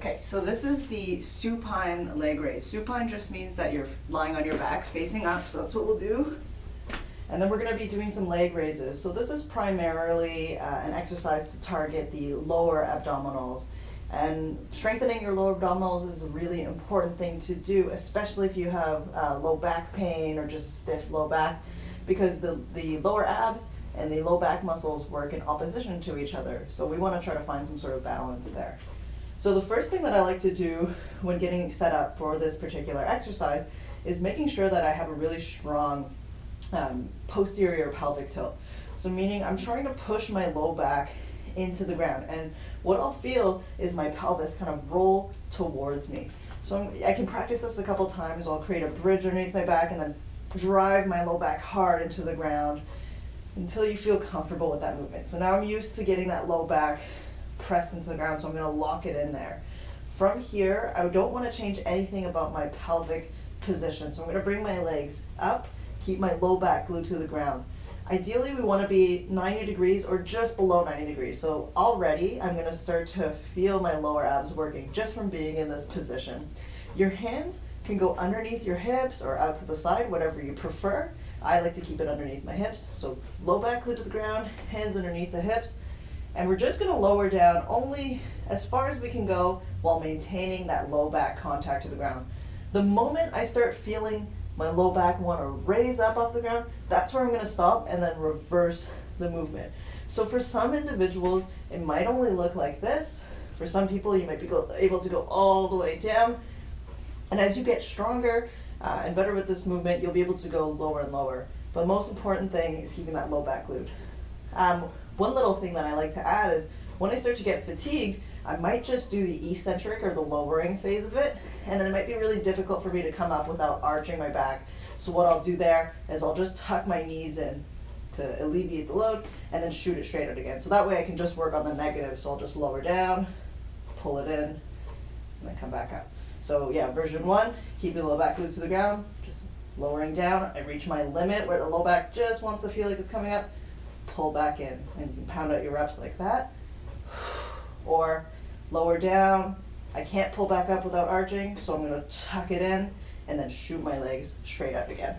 Okay, so this is the supine leg raise. Supine just means that you're lying on your back facing up, so that's what we'll do. And then we're going to be doing some leg raises. So this is primarily an exercise to target the lower abdominals. And strengthening your lower abdominals is a really important thing to do, especially if you have low back pain or just stiff low back, because the lower abs and the low back muscles work in opposition to each other. So we want to try to find some sort of balance there. So the first thing that I like to do when getting set up for this particular exercise is making sure that I have a really strong posterior pelvic tilt. So meaning I'm trying to push my low back into the ground, and what I'll feel is my pelvis kind of roll towards me. So I can practice this a couple times. I'll create a bridge underneath my back and then drive my low back hard into the ground until you feel comfortable with that movement. So now I'm used to getting that low back pressed into the ground, so I'm going to lock it in there. From here, I don't want to change anything about my pelvic position. So I'm going to bring my legs up, keep my low back glued to the ground. Ideally, we want to be 90 degrees or just below 90 degrees. So already, I'm going to start to feel my lower abs working just from being in this position. Your hands can go underneath your hips or out to the side, whatever you prefer. I like to keep it underneath my hips. So low back glued to the ground, hands underneath the hips. And we're just going to lower down only as far as we can go while maintaining that low back contact to the ground. The moment I start feeling my low back want to raise up off the ground, that's where I'm going to stop and then reverse the movement. So for some individuals, it might only look like this. For some people, you might be able to go all the way down. And as you get stronger and better with this movement, you'll be able to go lower and lower. But the most important thing is keeping that low back glued. One little thing that I like to add is when I start to get fatigued, I might just do the eccentric or the lowering phase of it, and then it might be really difficult for me to come up without arching my back. So what I'll do there is I'll just tuck my knees in to alleviate the load and then shoot it straight out again. So that way I can just work on the negative. So I'll just lower down, pull it in, and then come back up. So yeah, version 1, keeping the low back glued to the ground, just lowering down. I reach my limit where the low back just wants to feel like it's coming up, pull back in, and you can pound out your reps like that. Or lower down, I can't pull back up without arching, so I'm going to tuck it in and then shoot my legs straight out again.